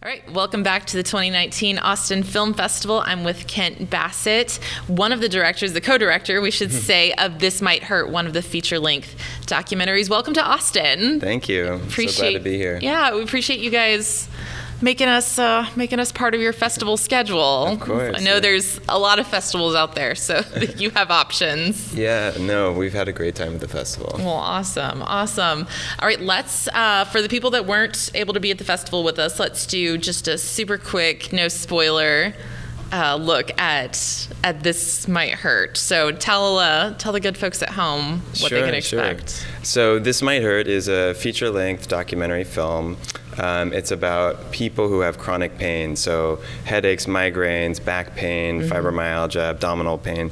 All right, welcome back to the 2019 Austin Film Festival. I'm with Kent Bassett, one of the directors, the co-director, we should say, of This Might Hurt, one of the feature-length documentaries. Welcome to Austin. Thank you. So glad to be here. Yeah, we appreciate you guys making us part of your festival schedule. Of course. I know there's a lot of festivals out there, so you have options. Yeah, no, we've had a great time at the festival. Well, awesome. All right, let's, for the people that weren't able to be at the festival with us, let's do just a super quick, no spoiler look at This Might Hurt. So tell the good folks at home what they can expect. Sure. So This Might Hurt is a feature-length documentary film. It's about people who have chronic pain, so headaches, migraines, back pain, fibromyalgia, abdominal pain,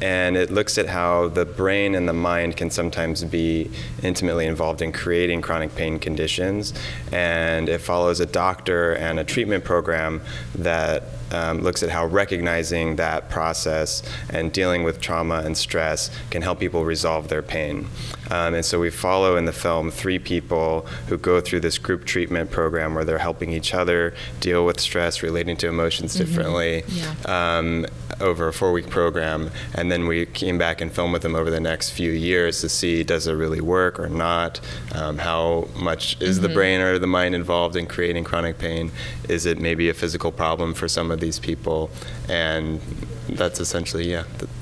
and it looks at how the brain and the mind can sometimes be intimately involved in creating chronic pain conditions, and it follows a doctor and a treatment program that looks at how recognizing that process and dealing with trauma and stress can help people resolve their pain. And so we follow in the film 3 people who go through this group treatment program where they're helping each other deal with stress, relating to emotions differently, over a 4-week program. And then we came back and filmed with them over the next few years to see, does it really work or not? How much is the brain or the mind involved in creating chronic pain? Is it maybe a physical problem for some of these people? And that's essentially,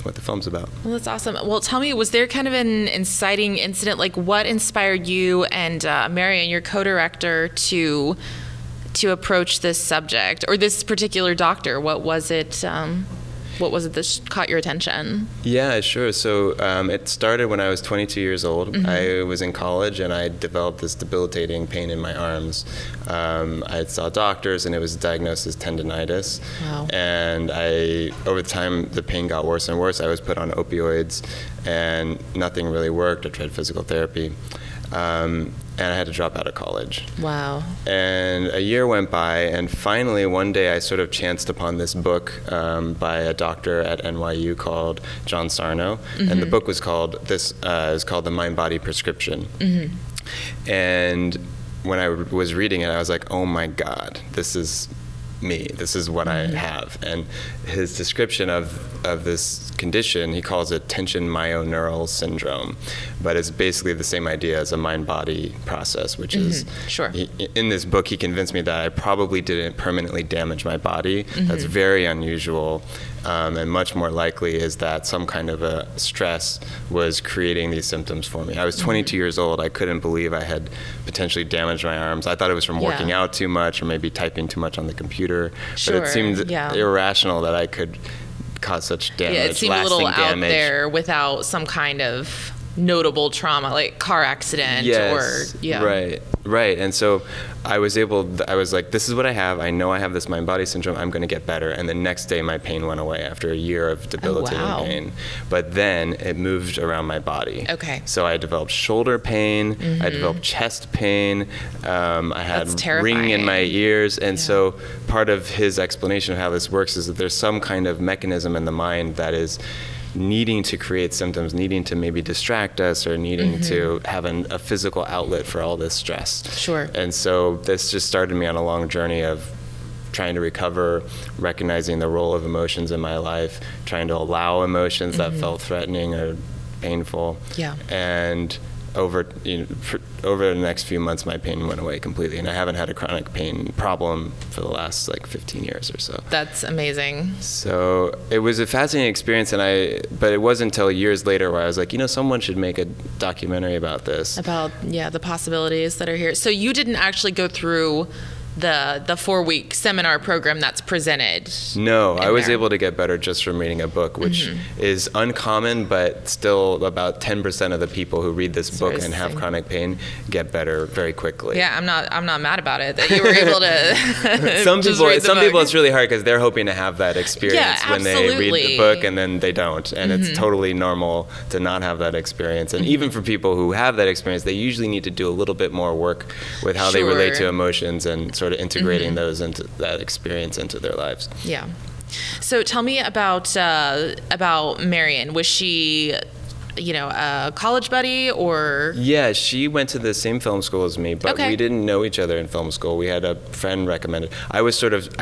what the film's about. Well, that's awesome. Well, tell me, was there kind of an inciting incident? Like, what inspired you and Marion, your co-director, to approach this subject or this particular doctor? What was it? What was it that caught your attention? Yeah, sure. So it started when I was 22 years old. I was in college and I developed this debilitating pain in my arms. I saw doctors and it was diagnosed as tendinitis. Wow. And over time, the pain got worse and worse. I was put on opioids and nothing really worked. I tried physical therapy. And I had to drop out of college. Wow. And a year went by, and finally one day I sort of chanced upon this book by a doctor at NYU called John Sarno, and the book was called The Mind-Body Prescription. And when I was reading it, I was like, oh my God, this is me. This is what I have. And his description of this condition, he calls it tension myoneural syndrome, but it's basically the same idea as a mind-body process, which is, in this book, he convinced me that I probably didn't permanently damage my body. That's very unusual, and much more likely is that some kind of a stress was creating these symptoms for me. I was 22 years old. I couldn't believe I had potentially damaged my arms. I thought it was from working out too much or maybe typing too much on the computer, but it seemed irrational that I could cause such damage. Yeah, it seemed a little out there without some kind of notable trauma, like car accident Right. And so I was like, this is what I have. I know I have this mind-body syndrome. I'm going to get better. And the next day my pain went away after a year of debilitating pain. But then it moved around my body. Okay. So I developed shoulder pain. I developed chest pain. I had ringing in my ears. And so part of his explanation of how this works is that there's some kind of mechanism in the mind that is needing to create symptoms, needing to maybe distract us or needing to have a physical outlet for all this stress. Sure. And so this just started me on a long journey of trying to recover, recognizing the role of emotions in my life, trying to allow emotions that felt threatening or painful. Yeah. And over the next few months, my pain went away completely, and I haven't had a chronic pain problem for the last 15 years or so. That's amazing. So it was a fascinating experience, but it wasn't until years later where I was like, someone should make a documentary about this. About the possibilities that are here. So you didn't actually go through the 4-week seminar program that's presented? No, I was able to get better just from reading a book, which is uncommon, but still about 10% of the people who read this book and have chronic pain get better very quickly. Yeah, I'm not mad about it that you were able to. Some people it's really hard because they're hoping to have that experience when they read the book, and then they don't, and it's totally normal to not have that experience. And even for people who have that experience, they usually need to do a little bit more work with how they relate to emotions and sort of integrating those into that experience into their lives. Yeah. So tell me about Marion. Was she a college buddy or? Yeah, she went to the same film school as me, but we didn't know each other in film school. We had a friend recommended. I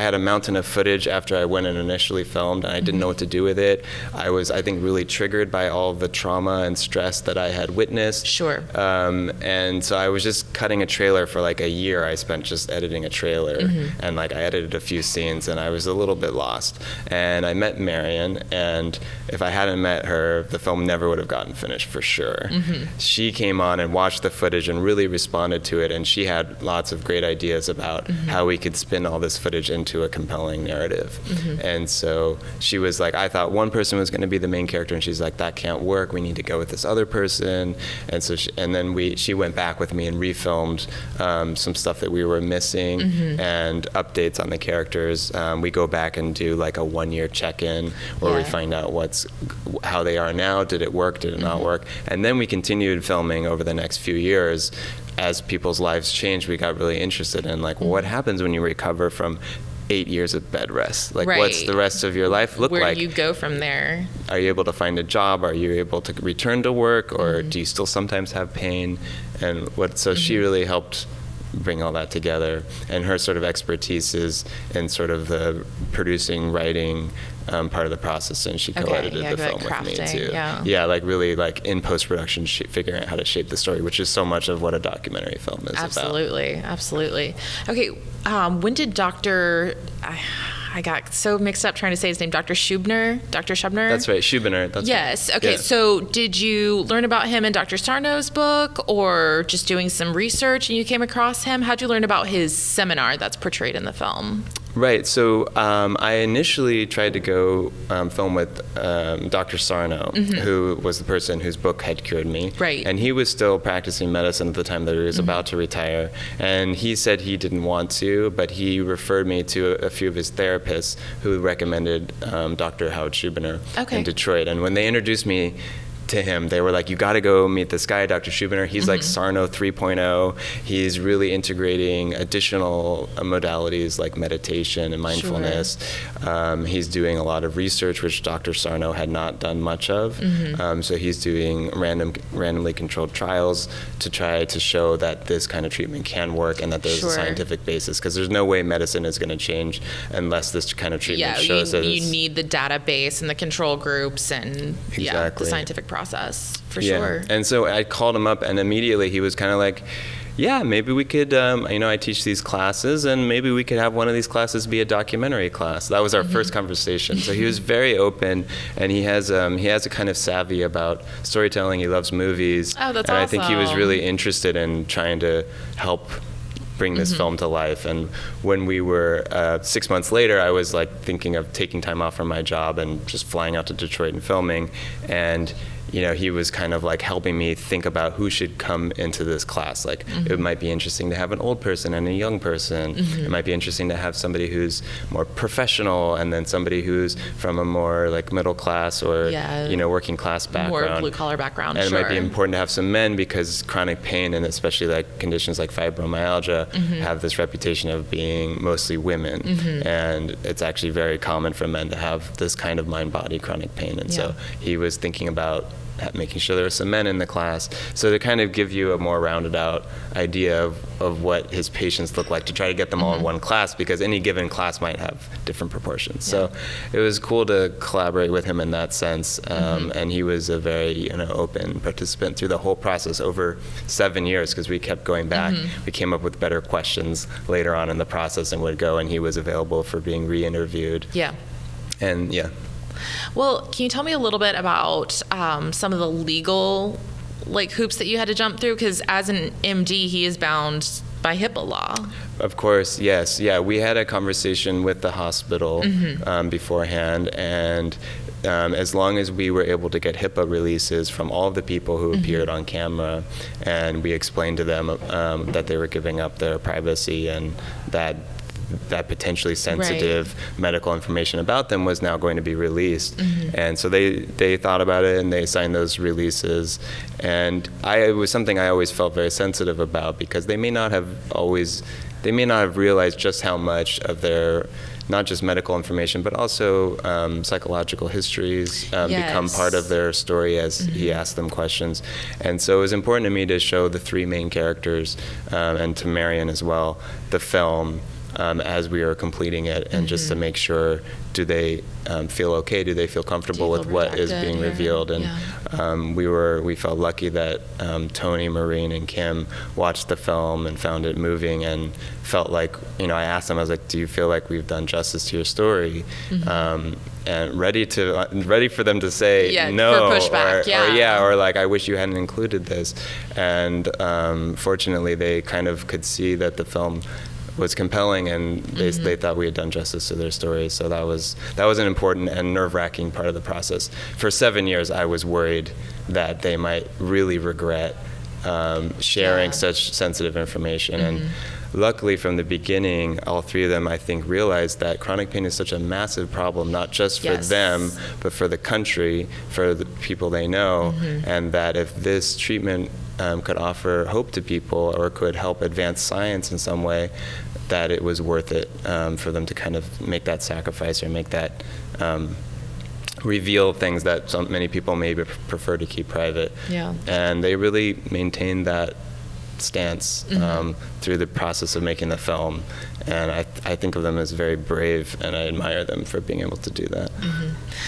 had a mountain of footage after I went and initially filmed, and I didn't know what to do with it. I was, I think, really triggered by all of the trauma and stress that I had witnessed. Sure. And so I was just cutting a trailer for like a year. I spent just editing a trailer, and like I edited a few scenes, and I was a little bit lost. And I met Marion, and if I hadn't met her, the film never would have gotten finished for sure. She came on and watched the footage and really responded to it, and she had lots of great ideas about how we could spin all this footage into a compelling narrative. And so she was like, I thought one person was going to be the main character, and she's like, that can't work. We need to go with this other person. And so she went back with me and refilmed some stuff that we were missing and updates on the characters. We go back and do like a 1-year check-in where we find out how they are now. Did it work? Did it not work? And then we continued filming over the next few years. As people's lives changed, we got really interested in like, what happens when you recover from 8 years of bed rest? Like, what's the rest of your life look like? Where do you go from there? Are you able to find a job? Are you able to return to work? Or do you still sometimes have pain? And so she really helped bring all that together. And her sort of expertise is in sort of the producing, writing part of the process, and she co-edited the film with me too. Yeah, like really like in post-production, figuring out how to shape the story, which is so much of what a documentary film is about. Absolutely. Okay, when did I got so mixed up trying to say his name, Dr. Schubiner? That's right, Schubiner. Yes. Okay, yeah. So did you learn about him in Dr. Sarno's book, or just doing some research and you came across him? How'd you learn about his seminar that's portrayed in the film? Right. So I initially tried to go film with Dr. Sarno, who was the person whose book had cured me. Right. And he was still practicing medicine at the time that he was about to retire. And he said he didn't want to, but he referred me to a few of his therapists who recommended Dr. Howard Schubiner in Detroit. And when they introduced me to him, they were like, you got to go meet this guy, Dr. Schubiner. He's like Sarno 3.0. He's really integrating additional modalities like meditation and mindfulness. He's doing a lot of research, which Dr. Sarno had not done much of. So he's doing randomly controlled trials to try to show that this kind of treatment can work and that there's a scientific basis, because there's no way medicine is going to change unless this kind of treatment shows that you need the database and the control groups and the scientific process for sure. And so I called him up, and immediately he was kind of like, yeah, maybe we could, I teach these classes, and maybe we could have one of these classes be a documentary class. That was our first conversation. So he was very open, and he has a kind of savvy about storytelling. He loves movies. Oh, that's and awesome. I think he was really interested in trying to help bring this film to life. And when we were 6 months later, I was like thinking of taking time off from my job and just flying out to Detroit and filming. And he was kind of like helping me think about who should come into this class. Like, it might be interesting to have an old person and a young person. It might be interesting to have somebody who's more professional, and then somebody who's from a more like middle class or working class background, more blue collar background. And it might be important to have some men, because chronic pain, and especially like conditions like fibromyalgia, have this reputation of being mostly women, and it's actually very common for men to have this kind of mind-body chronic pain. And so he was thinking about making sure there were some men in the class, so to kind of give you a more rounded out idea of what his patients look like, to try to get them all in one class, because any given class might have different proportions. So it was cool to collaborate with him in that sense, and he was a very open participant through the whole process over 7 years, because we kept going back. We came up with better questions later on in the process and would go, and he was available for being re-interviewed. And well, can you tell me a little bit about some of the legal hoops that you had to jump through? Because as an MD, he is bound by HIPAA law. Of course, yes. Yeah, we had a conversation with the hospital beforehand, and as long as we were able to get HIPAA releases from all of the people who appeared on camera, and we explained to them that they were giving up their privacy, and that that potentially sensitive medical information about them was now going to be released. And so they thought about it and they signed those releases. And it was something I always felt very sensitive about, because they may not have realized just how much of their, not just medical information, but also psychological histories become part of their story as he asked them questions. And so it was important to me to show the three main characters, and to Marion as well, the film as we were completing it, and just to make sure, do they feel okay? Do they feel comfortable with what is being revealed? And we felt lucky that Tony, Maureen, and Kim watched the film and found it moving, and felt like, I asked them, I was like, do you feel like we've done justice to your story? And ready for them to say no, for pushback, or like, I wish you hadn't included this. And fortunately, they kind of could see that the film was compelling, and they thought we had done justice to their story. So that was an important and nerve-wracking part of the process. For 7 years, I was worried that they might really regret sharing such sensitive information. And luckily, from the beginning, all three of them, I think, realized that chronic pain is such a massive problem, not just for them, but for the country, for the people they know, and that if this treatment could offer hope to people, or could help advance science in some way, that it was worth it for them to kind of make that sacrifice, or make that reveal things that many people maybe prefer to keep private. And they really maintained that stance through the process of making the film. And I think of them as very brave, and I admire them for being able to do that.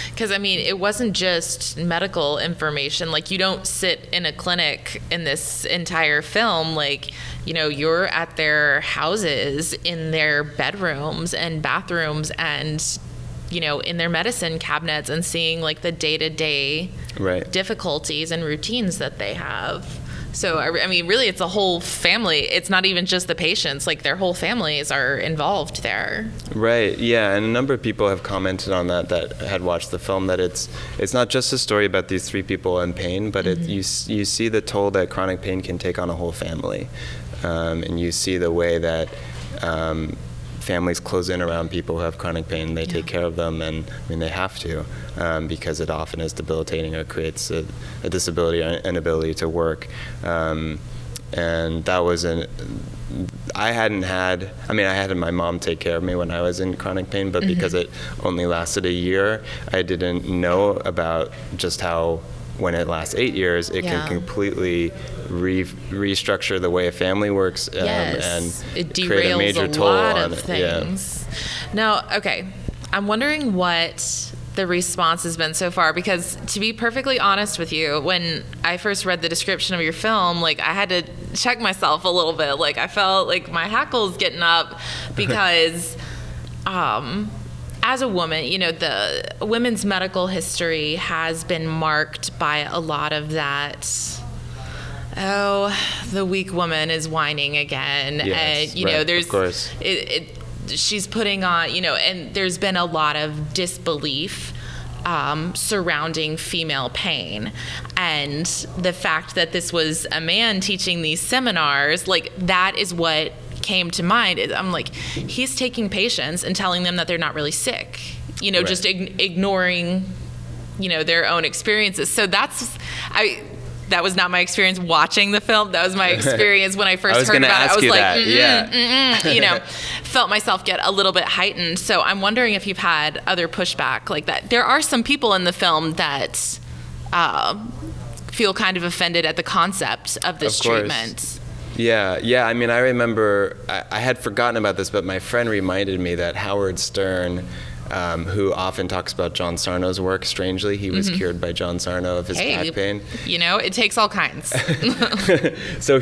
Because, it wasn't just medical information. Like, you don't sit in a clinic in this entire film. Like, you're at their houses, in their bedrooms and bathrooms, and, in their medicine cabinets, and seeing, like, the day-to-day difficulties and routines that they have. So, really, it's a whole family. It's not even just the patients. Like, their whole families are involved there. Right, yeah. And a number of people have commented on that had watched the film, that it's not just a story about these three people in pain, but you see the toll that chronic pain can take on a whole family. And you see the way that families close in around people who have chronic pain. They take care of them, and they have to, because it often is debilitating, or creates a disability or inability to work. And that was I had my mom take care of me when I was in chronic pain, but because it only lasted a year, I didn't know about just how, when it lasts 8 years, it can completely restructure the way a family works, and it create a major toll on it. Things. Now, okay, I'm wondering what the response has been so far, because to be perfectly honest with you, when I first read the description of your film, like, I had to check myself a little bit. Like, I felt like my hackles getting up, because as a woman, the women's medical history has been marked by a lot of that, the weak woman is whining again. Yes, and, there's, of course. She's putting on, and there's been a lot of disbelief surrounding female pain. And the fact that this was a man teaching these seminars, like, that is what came to mind. I'm like, he's taking patients and telling them that they're not really sick, just ignoring, their own experiences. So that was not my experience watching the film. That was my experience when I first heard about it. I was like, felt myself get a little bit heightened. So I'm wondering if you've had other pushback like that. There are some people in the film that feel kind of offended at the concept of this treatment. Yeah. I remember, I had forgotten about this, but my friend reminded me that Howard Stern, who often talks about John Sarno's work, strangely, he was cured by John Sarno of his back pain. It takes all kinds. So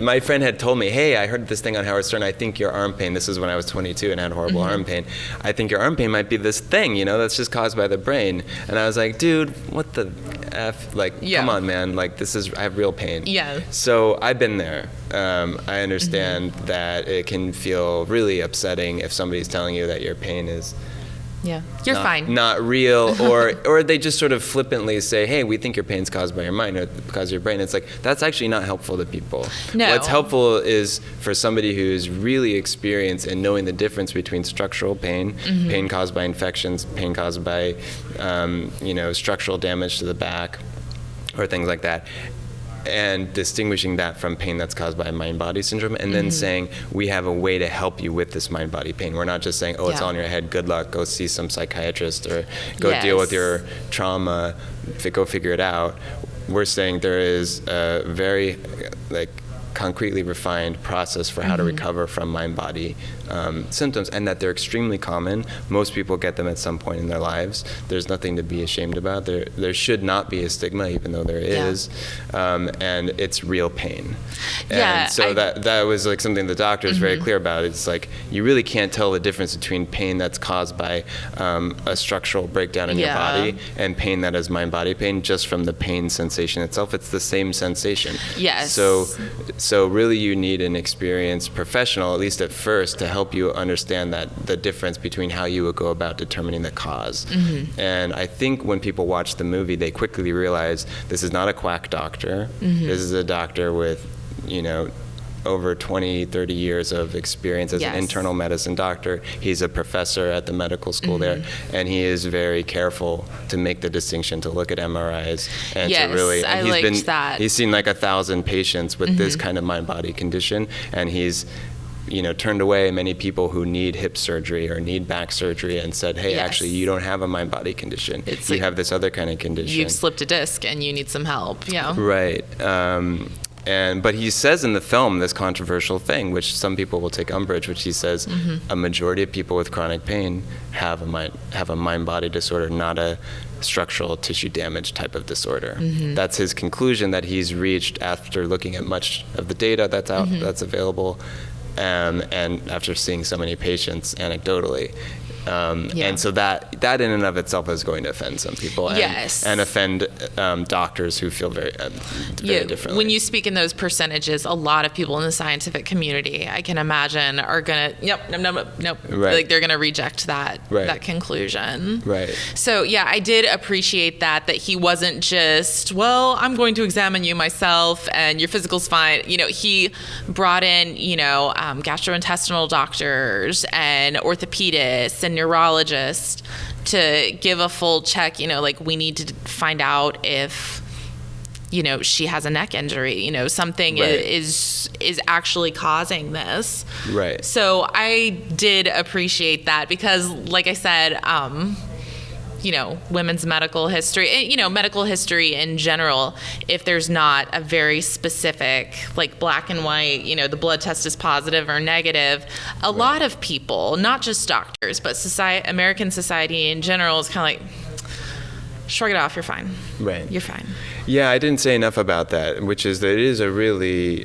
my friend had told me, hey, I heard this thing on Howard Stern, I think your arm pain, this is when I was 22 and had horrible arm pain, I think your arm pain might be this thing, that's just caused by the brain. And I was like, dude, what the F, like, come on, man, like, I have real pain. Yeah. So I've been there. I understand that it can feel really upsetting if somebody's telling you that your pain is Yeah, you're fine. Not real, or they just sort of flippantly say, hey, we think your pain's caused by your mind or because of your brain. It's like, that's actually not helpful to people. No. What's helpful is for somebody who's really experienced in knowing the difference between structural pain, pain caused by infections, pain caused by, structural damage to the back, or things like that, and distinguishing that from pain that's caused by mind-body syndrome, and then saying, we have a way to help you with this mind-body pain. We're not just saying, oh, it's all in your head, good luck, go see some psychiatrist, or go deal with your trauma, go figure it out. We're saying there is a very, concretely refined process for how to recover from mind-body symptoms, and that they're extremely common. Most people get them at some point in their lives. There's nothing to be ashamed about. There should not be a stigma, even though there is, and it's real pain. And so that was like something the doctor is very clear about. It's like, you really can't tell the difference between pain that's caused by a structural breakdown in your body and pain that is mind-body pain just from the pain sensation itself. It's the same sensation. Yes. So really you need an experienced professional, at least at first, to help you understand that the difference between how you would go about determining the cause. And I think when people watch the movie, they quickly realize this is not a quack doctor. This is a doctor with, over 20, 30 years of experience as an internal medicine doctor. He's a professor at the medical school there, and he is very careful to make the distinction, to look at MRIs and to really, and he's seen like 1,000 patients with this kind of mind-body condition, and he's turned away many people who need hip surgery or need back surgery and said, hey, actually, you don't have a mind-body condition. You have this other kind of condition. You've slipped a disc and you need some help. Right. But he says in the film this controversial thing, which some people will take umbrage, which he says a majority of people with chronic pain have a mind-body disorder, not a structural tissue damage type of disorder. That's his conclusion that he's reached after looking at much of the data that's out, that's available, and after seeing so many patients anecdotally. And so that in and of itself is going to offend some people, and offend doctors who feel very differently. When you speak in those percentages, a lot of people in the scientific community, I can imagine, are gonna nope. Right. Like they're gonna reject that conclusion. Right. So I did appreciate that he wasn't just, well, I'm going to examine you myself and your physical's fine. He brought in gastrointestinal doctors and orthopedists and neurologist to give a full check. We need to find out if she has a neck injury, something is actually causing this. Right. So I did appreciate that because, like I said, women's medical history, medical history in general, if there's not a very specific, like black and white, the blood test is positive or negative, a lot of people, not just doctors, but American society in general is kind of like, shrug it off, you're fine. Right. You're fine. Yeah, I didn't say enough about that, which is that it is a really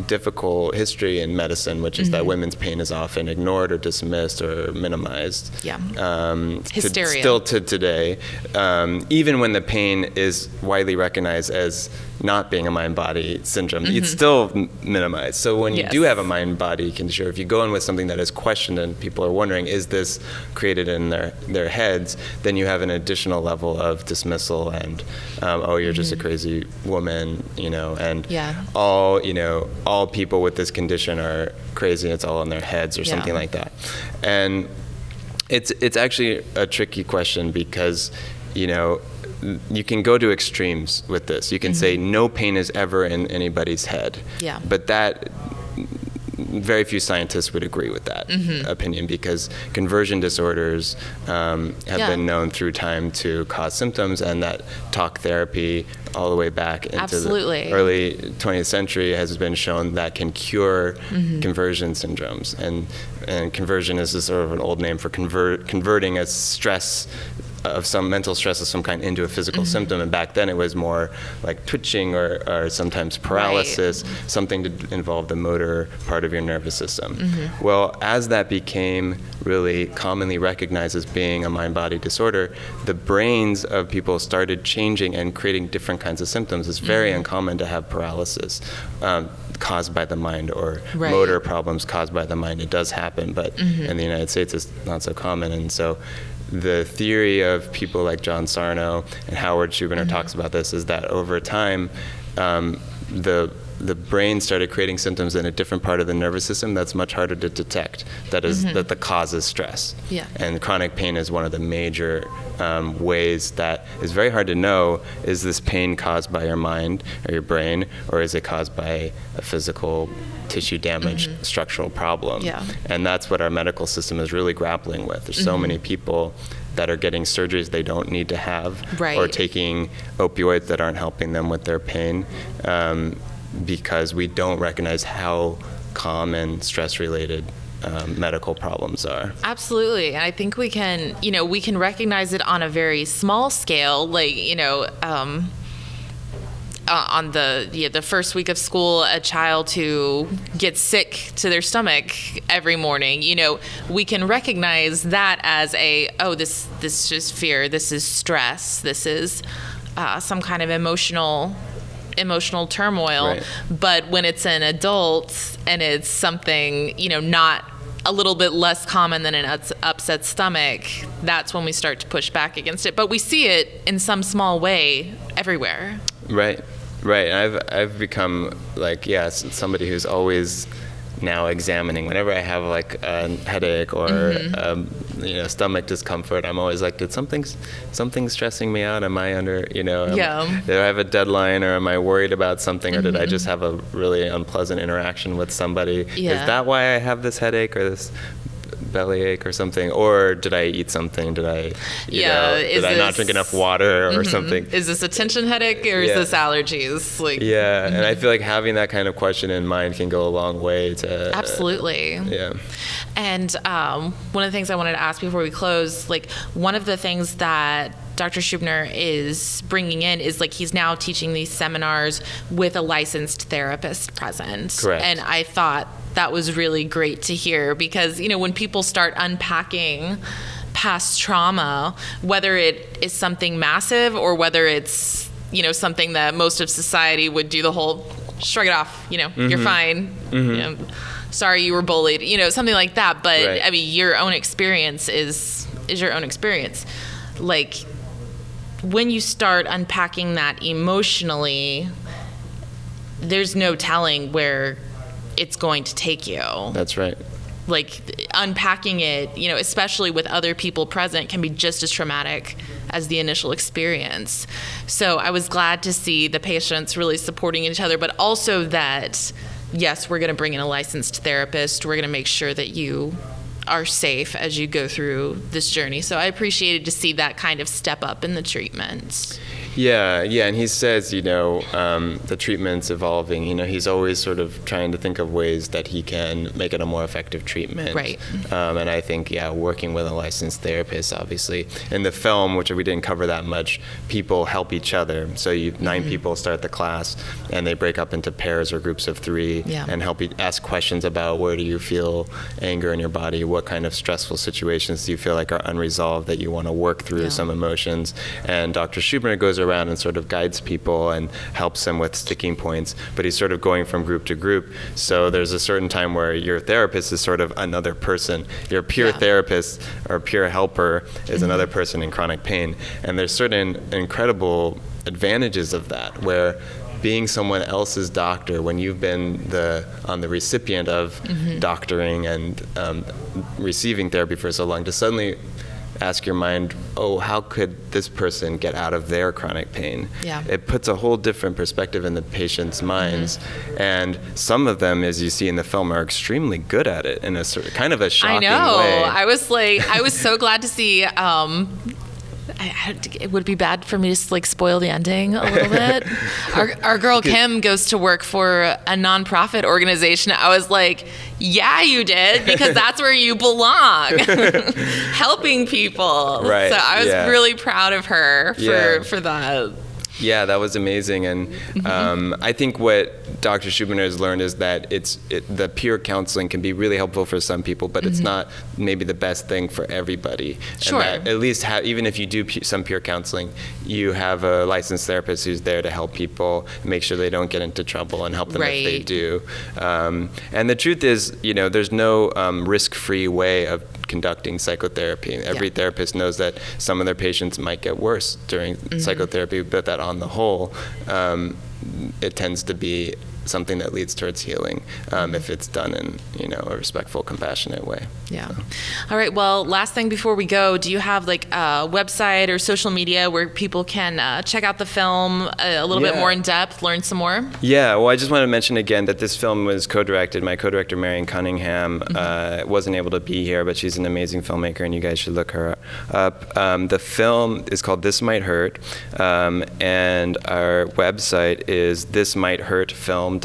difficult history in medicine, which is that women's pain is often ignored or dismissed or minimized. Hysteria. Still to today, even when the pain is widely recognized as not being a mind-body syndrome, it's still minimized. So when you do have a mind-body condition, or if you go in with something that is questioned and people are wondering, is this created in their heads, then you have an additional level of dismissal and, oh, you're just a crazy woman, and all people with this condition are crazy, it's all in their heads or something like that. And it's actually a tricky question because, you can go to extremes with this. You can say no pain is ever in anybody's head. But that, very few scientists would agree with that opinion because conversion disorders have been known through time to cause symptoms, and that talk therapy all the way back into the early 20th century has been shown that can cure conversion syndromes. And conversion is sort of an old name for converting a stress some mental stress of some kind into a physical symptom. And back then it was more like twitching or sometimes paralysis, something to involve the motor part of your nervous system. Well, as that became really commonly recognized as being a mind-body disorder, the brains of people started changing and creating different kinds of symptoms. It's very uncommon to have paralysis caused by the mind or motor problems caused by the mind. It does happen, but in the United States it's not so common. And so the theory of people like John Sarno and Howard Schubiner talks about this is that over time, the brain started creating symptoms in a different part of the nervous system that's much harder to detect. That is that the cause is stress. And chronic pain is one of the major ways that is very hard to know. Is this pain caused by your mind or your brain, or is it caused by a physical tissue damage structural problem? And that's what our medical system is really grappling with. There's so many people that are getting surgeries they don't need to have, or taking opioids that aren't helping them with their pain, because we don't recognize how common stress-related medical problems are. Absolutely. And I think we can recognize it on a very small scale, like, on the first week of school, a child who gets sick to their stomach every morning, we can recognize that as this is fear, this is stress, this is some kind of emotional turmoil. But when it's an adult and it's something, not a little bit less common than an upset stomach, that's when we start to push back against it. But we see it in some small way everywhere. Right. I've become somebody who's always now examining whenever I have like a headache or stomach discomfort. I'm always like, did something stressing me out? Am I under did I have a deadline, or am I worried about something, or did I just have a really unpleasant interaction with somebody? Is that why I have this headache or this bellyache or something, or did I eat something? Did I did I not drink enough water or something? Is this a tension headache, or is this allergies? And I feel like having that kind of question in mind can go a long way to absolutely. And one of the things I wanted to ask before we close, one of the things that Dr. Schubiner is bringing in is he's now teaching these seminars with a licensed therapist present. Correct. And I thought that was really great to hear, because when people start unpacking past trauma, whether it is something massive or whether it's something that most of society would do the whole shrug it off, you're fine, sorry you were bullied, something like that. But I mean, your own experience is your own experience. When you start unpacking that emotionally, there's no telling where it's going to take you. That's right. Unpacking it, especially with other people present, can be just as traumatic as the initial experience. So I was glad to see the patients really supporting each other, but also that, yes, we're going to bring in a licensed therapist. We're going to make sure that you are safe as you go through this journey. So I appreciated to see that kind of step up in the treatment. Yeah, and he says, the treatment's evolving. He's always sort of trying to think of ways that he can make it a more effective treatment. Right. And I think, working with a licensed therapist, obviously. In the film, which we didn't cover that much, people help each other. So 9 people start the class, and they break up into pairs or groups of 3 and help you ask questions about where do you feel anger in your body, what kind of stressful situations do you feel like are unresolved that you want to work through some emotions. And Dr. Schubiner goes around and sort of guides people and helps them with sticking points, but he's sort of going from group to group. So there's a certain time where your therapist is sort of another person. Your peer therapist or peer helper is another person in chronic pain. And there's certain incredible advantages of that, where being someone else's doctor, when you've been the recipient of doctoring and receiving therapy for so long, to suddenly ask your mind, how could this person get out of their chronic pain? It puts a whole different perspective in the patient's minds. And some of them, as you see in the film, are extremely good at it in a sort of kind of a shocking way. I was so glad to see it would be bad for me to like spoil the ending a little bit. Our girl Kim goes to work for a nonprofit organization. I was like, yeah, you did, because that's where you belong, helping people. Right. So I was really proud of her for that. Yeah, that was amazing. And I think what Dr. Schubiner has learned is that the peer counseling can be really helpful for some people, but it's not maybe the best thing for everybody. Sure. And that at least even if you do some peer counseling, you have a licensed therapist who's there to help people, make sure they don't get into trouble, and help them if they do. And the truth is, there's no risk-free way of conducting psychotherapy. Every therapist knows that some of their patients might get worse during psychotherapy, but that on the whole, it tends to be something that leads towards healing if it's done in a respectful, compassionate way. Yeah. So. All right. Well, last thing before we go, do you have like a website or social media where people can check out the film a little bit more in depth, learn some more? Yeah. Well, I just want to mention again that this film was co-directed. My co-director, Marion Cunningham, wasn't able to be here, but she's an amazing filmmaker, and you guys should look her up. The film is called This Might Hurt, and our website is thismighthurtfilm.com.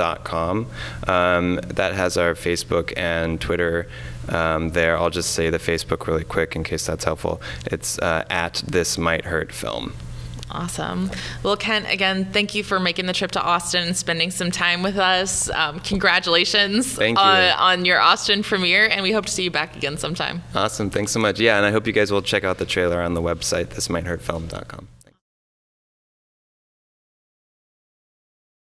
That has our Facebook and Twitter there. I'll just say the Facebook really quick in case that's helpful. It's at This Might Hurt Film. Awesome. Well, Kent, again, thank you for making the trip to Austin and spending some time with us. Congratulations on your Austin premiere, and we hope to see you back again sometime. Awesome. Thanks so much. Yeah, and I hope you guys will check out the trailer on the website, thismighthurtfilm.com.